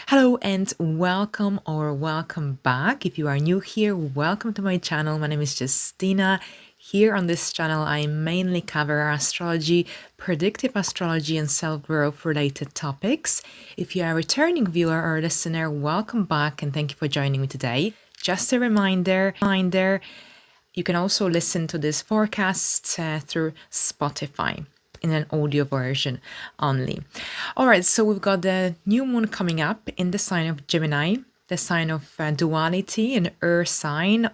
Hello and welcome or welcome back. If you are new here, welcome to my channel. My name is Justyna. Here on this channel, I mainly cover astrology, predictive astrology, and self-growth related topics. If you are a returning viewer or listener, welcome back and thank you for joining me today. Just a reminder, you can also listen to this forecast through Spotify in an audio version only. All right, so we've got the new moon coming up in the sign of Gemini, the sign of duality, an earth sign,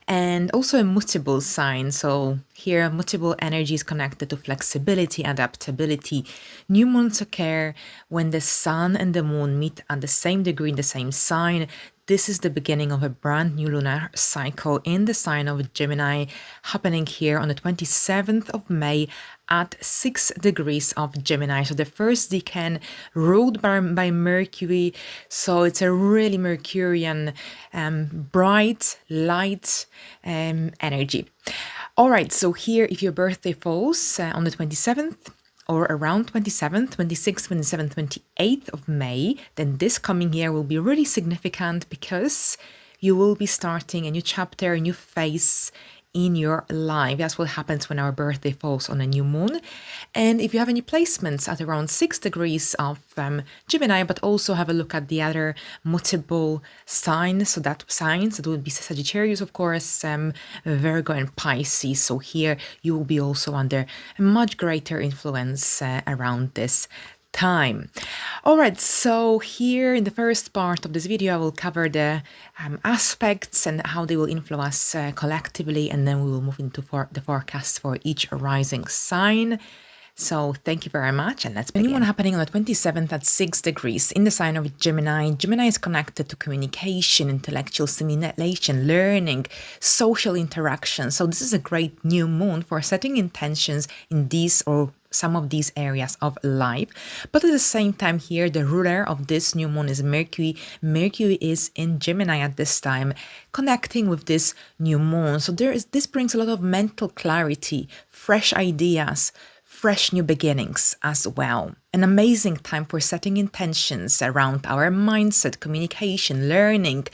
and also a mutable sign. So here, mutable energy is connected to flexibility, adaptability. New moons occur when the sun and the moon meet at the same degree in the same sign. This is the beginning of a brand new lunar cycle in the sign of Gemini, happening here on the 27th of May at 6 degrees of Gemini. So the first decan ruled by Mercury. So it's a really Mercurian, bright, light energy. All right, so here, if your birthday falls on the 27th, or around 27th, 26th, 27th, 28th of May, then this coming year will be really significant because you will be starting a new chapter, a new phase in your life. That's what happens when our birthday falls on a new moon. And if you have any placements at around 6 degrees of Gemini, but also have a look at the other mutable signs, that would be Sagittarius, of course, Virgo and Pisces. So here you will be also under a much greater influence around this time. All right, so here in the first part of this video, I will cover the aspects and how they will influence us collectively, and then we will move into the forecast for each rising sign. So thank you very much, and let's begin. New one happening on the 27th at 6 degrees in the sign of Gemini. Gemini is connected to communication, intellectual stimulation, learning, social interaction. So this is a great new moon for setting intentions in these or some of these areas of life. But at the same time here, the ruler of this new moon is Mercury. Mercury is in Gemini at this time, connecting with this new moon. So this brings a lot of mental clarity, fresh ideas, fresh new beginnings as well. An amazing time for setting intentions around our mindset, communication, learning,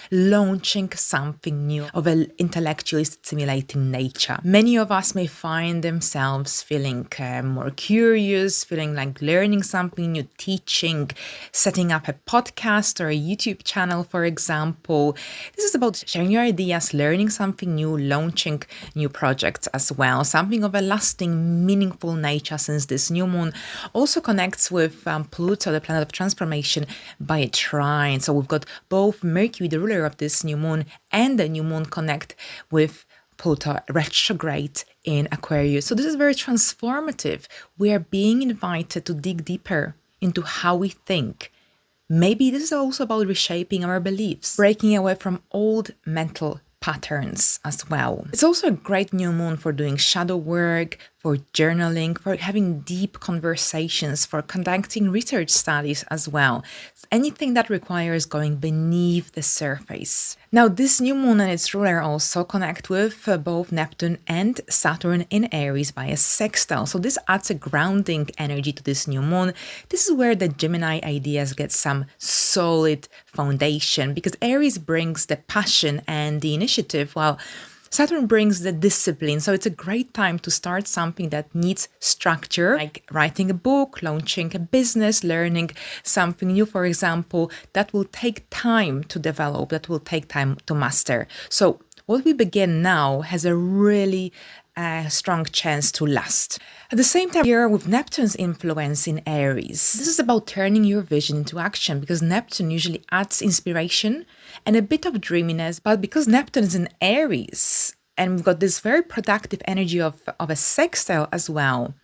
launching something new of an intellectually stimulating nature. Many of us may find themselves feeling more curious, feeling like learning something new, teaching, setting up a podcast or a YouTube channel, for example. This is about sharing your ideas, learning something new, launching new projects as well. Something of a lasting, meaningful nature, since this new moon also connects with Pluto, the planet of transformation, by a trine. So we've got both Mercury, the ruler of this new moon, and the new moon connect with Pluto retrograde in Aquarius. So this is very transformative. We are being invited to dig deeper into how we think. Maybe this is also about reshaping our beliefs, breaking away from old mental patterns as well. It's also a great new moon for doing shadow work, for journaling, for having deep conversations, for conducting research studies as well. Anything that requires going beneath the surface. Now, this new moon and its ruler also connect with both Neptune and Saturn in Aries by a sextile. So this adds a grounding energy to this new moon. This is where the Gemini ideas get some solid foundation, because Aries brings the passion and the initiative, while Saturn brings the discipline. So it's a great time to start something that needs structure, like writing a book, launching a business, learning something new, for example, that will take time to develop, that will take time to master. So what we begin now has a really strong chance to last. At the same time here, with Neptune's influence in Aries, this is about turning your vision into action, because Neptune usually adds inspiration and a bit of dreaminess. But because Neptune is in Aries and we've got this very productive energy of a sextile as well,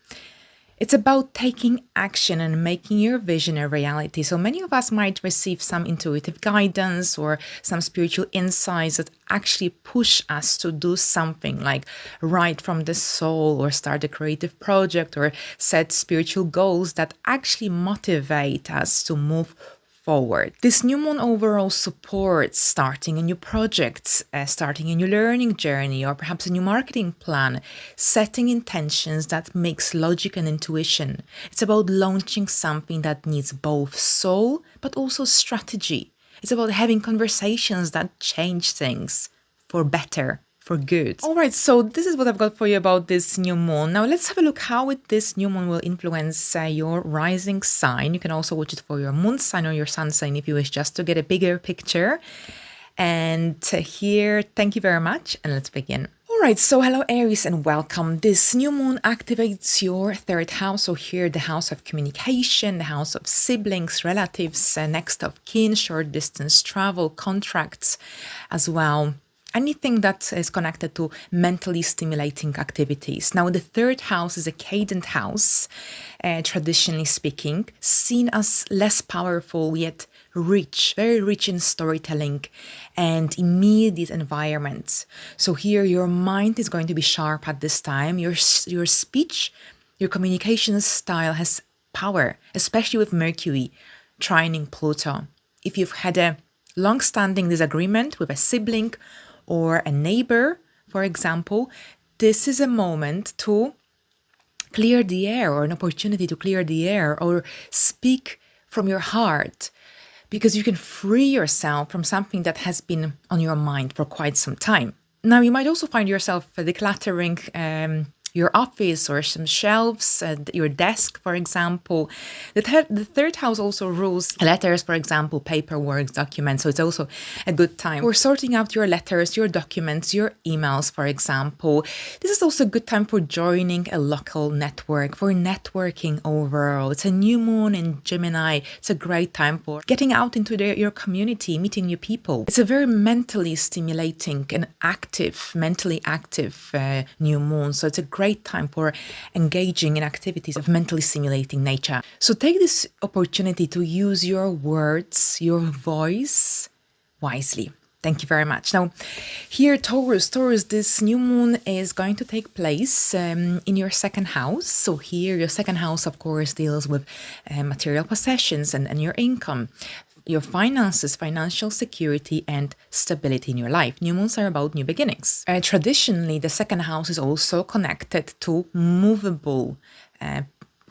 it's about taking action and making your vision a reality. So many of us might receive some intuitive guidance or some spiritual insights that actually push us to do something, like write from the soul or start a creative project or set spiritual goals that actually motivate us to move forward. This new moon overall supports starting a new project, starting a new learning journey, or perhaps a new marketing plan, setting intentions that mix logic and intuition. It's about launching something that needs both soul but also strategy. It's about having conversations that change things for better, for good. All right, so this is what I've got for you about this new moon. Now let's have a look how this new moon will influence your rising sign. You can also watch it for your moon sign or your sun sign if you wish, just to get a bigger picture. And here, thank you very much, and let's begin. All right, so hello Aries and welcome. This new moon activates your third house. So here, the house of communication, the house of siblings, relatives, next of kin, short distance travel, contracts as well. Anything that is connected to mentally stimulating activities. Now, the third house is a cadent house, traditionally speaking, seen as less powerful yet rich, very rich in storytelling and immediate environments. So here, your mind is going to be sharp at this time. Your speech, your communication style has power, especially with Mercury trining Pluto. If you've had a long-standing disagreement with a sibling or a neighbor, for example, this is a moment to clear the air, or an opportunity to clear the air or speak from your heart, because you can free yourself from something that has been on your mind for quite some time. Now, you might also find yourself decluttering your office or some shelves, your desk, for example. The third house also rules letters, for example, paperwork, documents. So it's also a good time for sorting out your letters, your documents, your emails, for example. This is also a good time for joining a local network, for networking overall. It's a new moon in Gemini. It's a great time for getting out into your community, meeting new people. It's a very mentally stimulating and mentally active new moon. So it's a great time for engaging in activities of mentally stimulating nature. So take this opportunity to use your words, your voice wisely. Thank you very much. Now, here, Taurus, this new moon is going to take place in your second house. So here, your second house, of course, deals with material possessions and your income, your finances, financial security, and stability in your life. New moons are about new beginnings. Traditionally, the second house is also connected to movable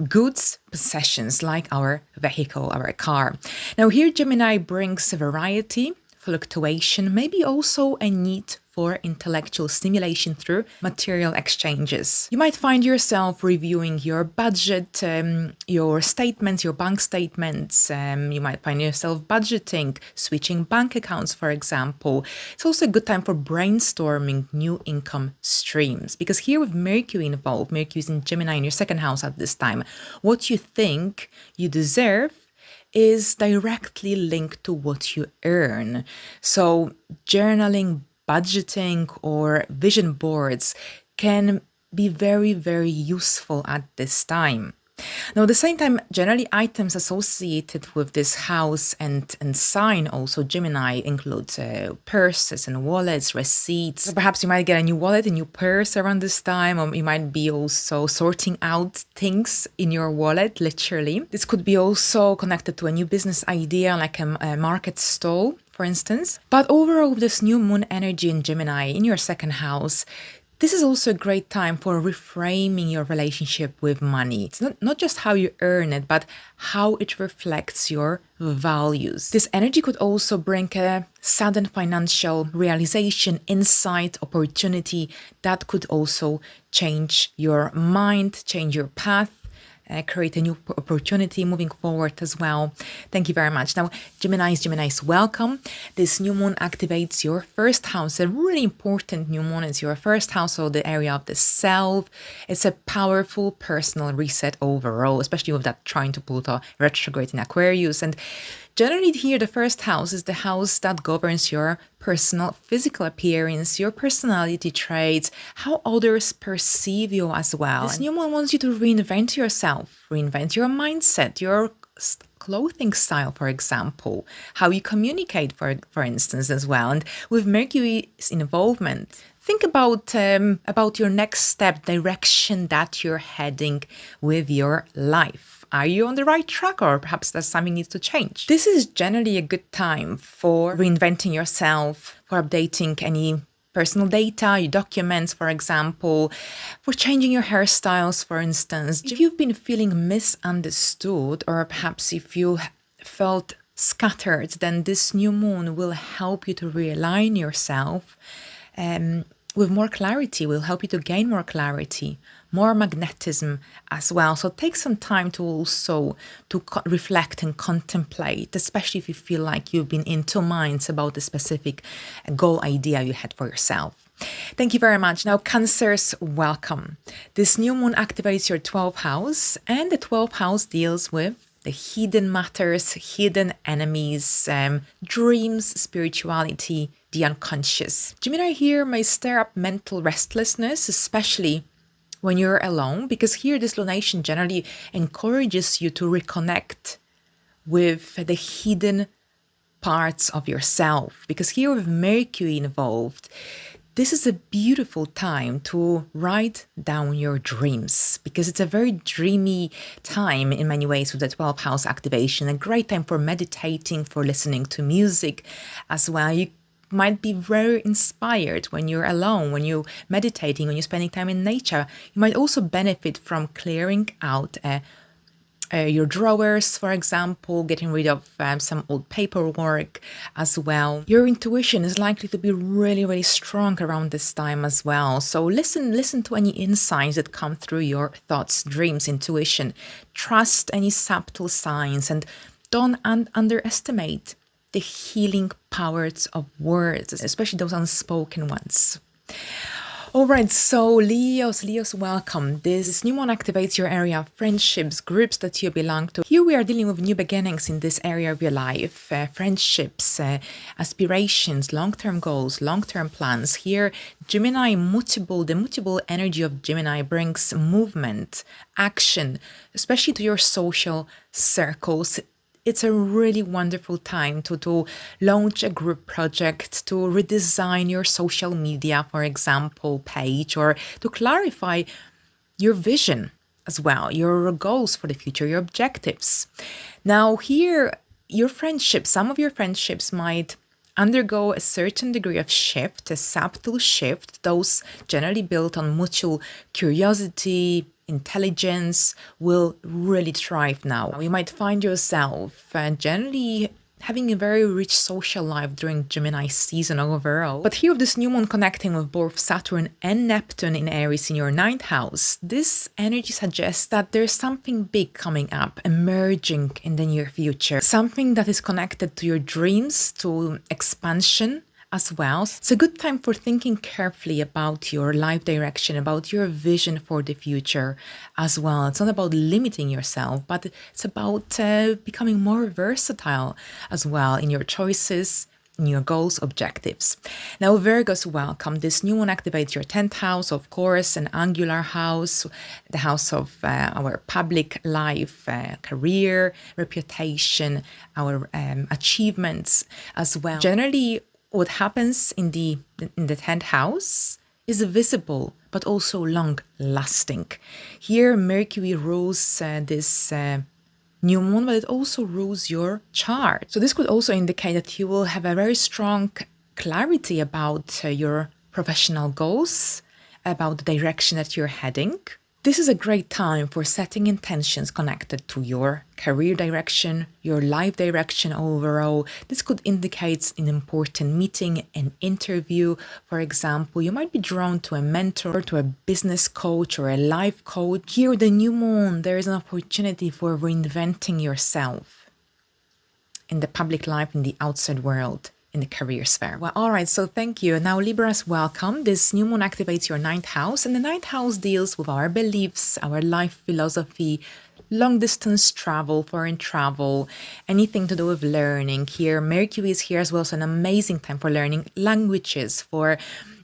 goods, possessions, like our vehicle, our car. Now here, Gemini brings variety, fluctuation, maybe also a need for intellectual stimulation through material exchanges. You might find yourself reviewing your budget, your statements, your bank statements. You might find yourself budgeting, switching bank accounts, for example. It's also a good time for brainstorming new income streams, because here with Mercury involved, Mercury is in Gemini in your second house at this time. What you think you deserve is directly linked to what you earn. So journaling, budgeting, or vision boards can be very, very useful at this time. Now, at the same time, generally items associated with this house and sign, also Gemini, includes purses and wallets, receipts. So perhaps you might get a new wallet, a new purse around this time, or you might be also sorting out things in your wallet, literally. This could be also connected to a new business idea, like a market stall, for instance. But overall, this new moon energy in Gemini in your second house, this is also a great time for reframing your relationship with money. It's not just how you earn it, but how it reflects your values. This energy could also bring a sudden financial realization, insight, opportunity that could also change your mind, change your path, create a new opportunity moving forward as well. Thank you very much. Now, Geminis, welcome. This new moon activates your first house. A really important new moon is your first house, so the area of the self. It's a powerful personal reset overall, especially with that trine to Pluto retrograde in Aquarius. And generally here, the first house is the house that governs your personal physical appearance, your personality traits, how others perceive you as well. This new moon wants you to reinvent yourself, reinvent your mindset, your clothing style, for example, how you communicate, for instance, as well. And with Mercury's involvement, think about your next step, direction that you're heading with your life. Are you on the right track, or perhaps that something needs to change? This is generally a good time for reinventing yourself, for updating any personal data, your documents, for example, for changing your hairstyles, for instance. If you've been feeling misunderstood, or perhaps if you felt scattered, then this new moon will help you to realign yourself with more clarity, will help you to gain more clarity, more magnetism as well. So take some time to also reflect and contemplate, especially if you feel like you've been in two minds about the specific goal idea you had for yourself. Thank you very much. Now, Cancers, welcome. This new moon activates your 12th house, and the 12th house deals with the hidden matters, hidden enemies, dreams, spirituality, the unconscious. Gemini here may stir up mental restlessness, especially when you're alone, because here this lunation generally encourages you to reconnect with the hidden parts of yourself. Because here with Mercury involved, this is a beautiful time to write down your dreams, because it's a very dreamy time in many ways with the 12th house activation. A great time for meditating, for listening to music as well. You might be very inspired when you're alone, when you're meditating, when you're spending time in nature. You might also benefit from clearing out your drawers, for example, getting rid of some old paperwork as well. Your intuition is likely to be really, really strong around this time as well. So listen to any insights that come through your thoughts, dreams, intuition. Trust any subtle signs, and don't underestimate the healing powers of words, especially those unspoken ones. All right, so Leos, welcome. This new moon activates your area of friendships, groups that you belong to. Here we are dealing with new beginnings in this area of your life, friendships, aspirations, long-term goals, long-term plans. Here, Gemini, the mutable energy of Gemini brings movement, action, especially to your social circles. It's a really wonderful time to launch a group project, to redesign your social media, for example, page, or to clarify your vision as well, your goals for the future, your objectives. Now here, some of your friendships might undergo a certain degree of shift, a subtle shift, those generally built on mutual curiosity, intelligence will really thrive now. You might find yourself generally having a very rich social life during Gemini season overall. But here with this new moon connecting with both Saturn and Neptune in Aries in your 9th house, this energy suggests that there's something big coming up, emerging in the near future. Something that is connected to your dreams, to expansion as well. It's a good time for thinking carefully about your life direction, about your vision for the future as well. It's not about limiting yourself, but it's about becoming more versatile as well in your choices, in your goals, objectives. Now, Virgos, welcome. This new one activates your 10th house, of course, an angular house, the house of our public life, career, reputation, our achievements as well. Generally, what happens in the 10th house is visible, but also long-lasting. Here, Mercury rules this new moon, but it also rules your chart. So this could also indicate that you will have a very strong clarity about your professional goals, about the direction that you're heading. This is a great time for setting intentions connected to your career direction, your life direction overall. This could indicate an important meeting, an interview. For example, you might be drawn to a mentor, to a business coach or a life coach. Here, the new moon, there is an opportunity for reinventing yourself in the public life, in the outside world, in the career sphere. Well, all right, so thank you. Now, Libras, welcome. This new moon activates your 9th house, and the 9th house deals with our beliefs, our life philosophy, long distance travel, foreign travel, anything to do with learning. Here, Mercury is here as well, so an amazing time for learning languages, for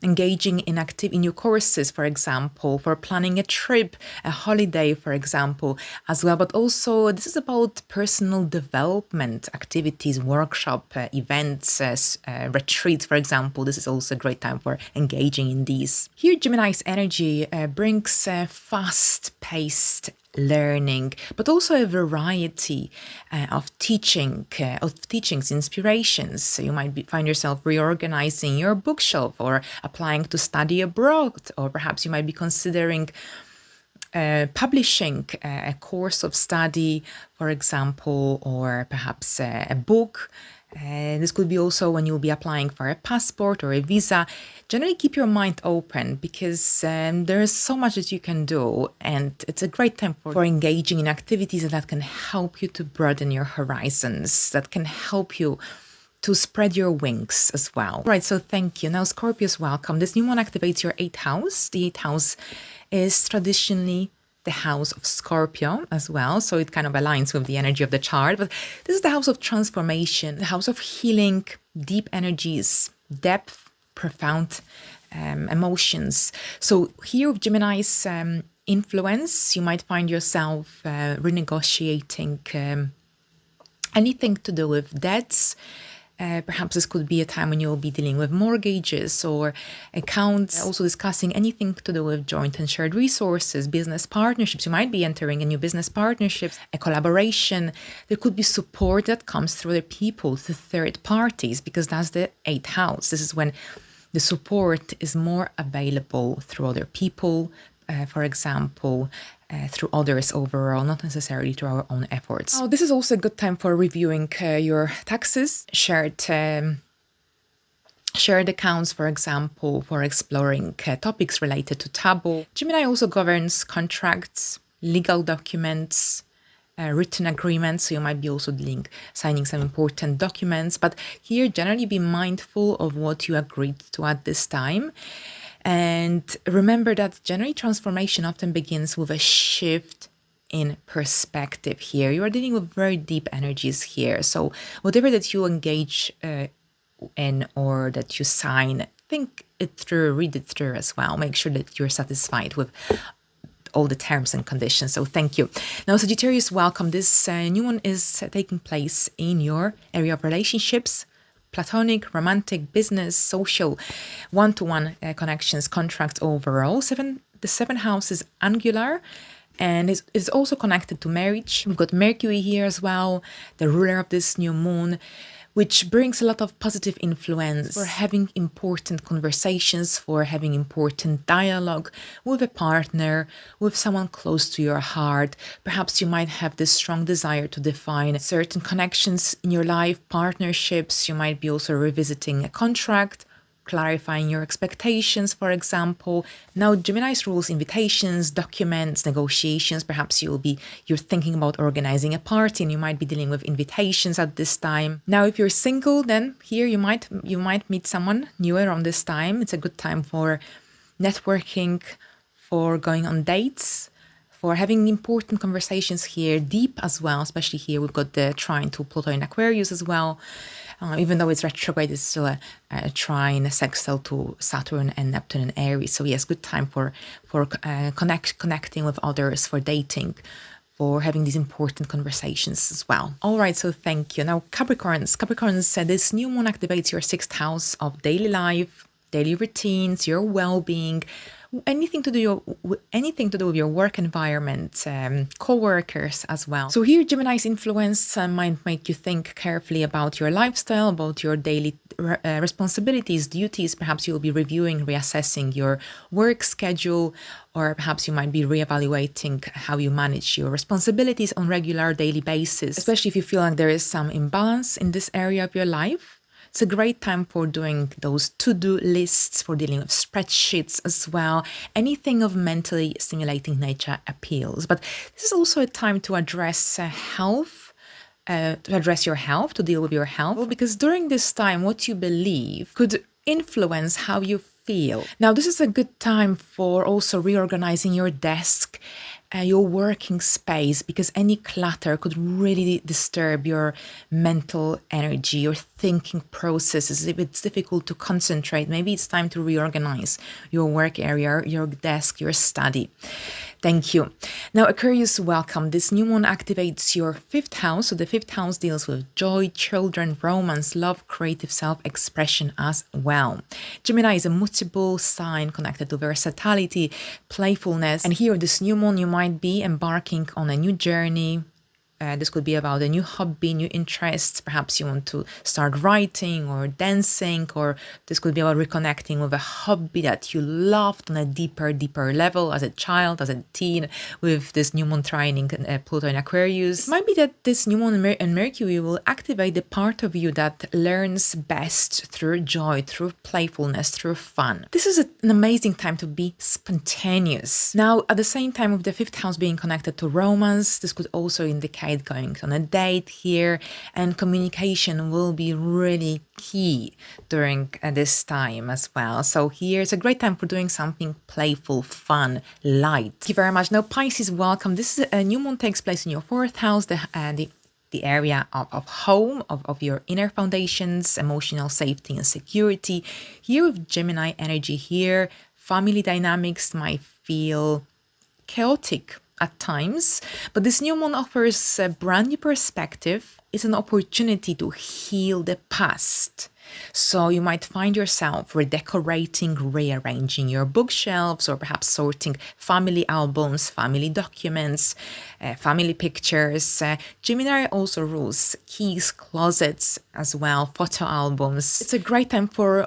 engaging in new courses, for example, for planning a trip, a holiday, for example, as well. But also, this is about personal development activities, workshop, events, retreats, for example. This is also a great time for engaging in these. Here, Gemini's energy brings fast-paced learning, but also a variety of teachings, inspirations. So you might find yourself reorganizing your bookshelf or applying to study abroad, or perhaps you might be considering publishing a course of study, for example, or perhaps a book. This could be also when you'll be applying for a passport or a visa. Generally, keep your mind open because there is so much that you can do, and it's a great time for engaging in activities that can help you to broaden your horizons, that can help you to spread your wings as well. Right, so thank you. Now, Scorpios, welcome. This new one activates your 8th house. The 8th house is traditionally the house of Scorpio as well, so it kind of aligns with the energy of the chart. But this is the house of transformation, the house of healing, deep energies, depth, profound emotions. So here with Gemini's influence, you might find yourself renegotiating anything to do with debts. Perhaps this could be a time when you'll be dealing with mortgages or accounts, also discussing anything to do with joint and shared resources, business partnerships. You might be entering a new business partnerships, a collaboration. There could be support that comes through the people, the third parties, because that's the 8th house. This is when the support is more available through other people, for example, through others overall, not necessarily through our own efforts. So this is also a good time for reviewing your taxes, shared accounts, for example, for exploring topics related to taboo. Gemini also governs contracts, legal documents, written agreements, so you might be also signing some important documents. But here, generally be mindful of what you agreed to at this time. And remember that generally transformation often begins with a shift in perspective here. You are dealing with very deep energies here. So whatever that you engage in or that you sign, think it through, read it through as well. Make sure that you're satisfied with all the terms and conditions. So thank you. Now, Sagittarius, welcome. This new one is taking place in your area of relationships, platonic, romantic, business, social, one-to-one connections, contracts overall. The 7th house is angular and is also connected to marriage. We've got Mercury here as well, the ruler of this new moon, which brings a lot of positive influence for having important conversations, for having important dialogue with a partner, with someone close to your heart. Perhaps you might have this strong desire to define certain connections in your life, partnerships. You might be also revisiting a contract, clarifying your expectations, for example. Now, Gemini's rules invitations, documents, negotiations. Perhaps you're thinking about organizing a party and you might be dealing with invitations at this time. Now, if you're single, then here you might meet someone new around this time. It's a good time for networking, for going on dates, for having important conversations here, deep as well, especially here we've got the trine to Pluto in Aquarius as well. Even though it's retrograde, it's still a trine, a sextile to Saturn and Neptune in Aries. So yes, good time for connecting with others, for dating, for having these important conversations as well. All right, so thank you. Now, Capricorns, this new moon activates your 6th house of daily life, daily routines, your well-being, anything to do with your work environment, co-workers as well. So here Gemini's influence might make you think carefully about your lifestyle, about your daily responsibilities, duties. Perhaps you'll be reviewing, reassessing your work schedule, or perhaps you might be reevaluating how you manage your responsibilities on regular daily basis, especially if you feel like there is some imbalance in this area of your life. It's a great time for doing those to-do lists, for dealing with spreadsheets as well. Anything of mentally stimulating nature appeals. But this is also a time to address health, to deal with your health. Because during this time, what you believe could influence how you feel. Now, this is a good time for also reorganizing your desk, your working space, because any clutter could really disturb your mental energy, your thinking processes. If it's difficult to concentrate, maybe it's time to reorganize your work area, your desk, your study. Thank you. Now, Aquarius, welcome. This new moon activates your fifth house. So the fifth house deals with joy, children, romance, love, creative self-expression as well. Gemini is a mutable sign connected to versatility, playfulness. And here, this new moon, you might be embarking on a new journey. This could be about a new hobby, new interests. Perhaps you want to start writing or dancing, or this could be about reconnecting with a hobby that you loved on a deeper level as a child, as a teen, with this new moon trining Pluto in Aquarius. It might be that this new moon in Mercury will activate the part of you that learns best through joy, through playfulness, through fun. This is an amazing time to be spontaneous. Now, at the same time, with the fifth house being connected to romance, this could also indicate going on a date here, and communication will be really key during this time as well. So here's a great time for doing something playful, fun, light. Thank you very much. Now, Pisces, welcome. This is a new moon takes place in your fourth house, the area of home, of your inner foundations, emotional safety and security. Here with Gemini energy here, family dynamics might feel chaotic at times, but this new moon offers a brand new perspective. It's an opportunity to heal the past. So you might find yourself redecorating, rearranging your bookshelves, or perhaps sorting family albums, family documents, family pictures. Gemini also rules keys, closets as well, photo albums. It's a great time for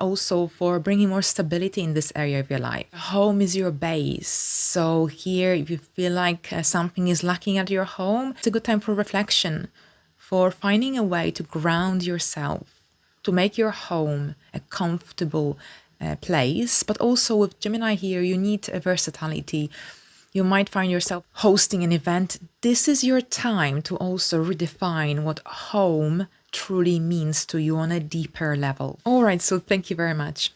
bringing more stability in this area of your life. Home is your base. So here, if you feel like something is lacking at your home, it's a good time for reflection, for finding a way to ground yourself, to make your home a comfortable place. But also with Gemini here, you need a versatility. You might find yourself hosting an event. This is your time to also redefine what home truly means to you on a deeper level. All right, so thank you very much.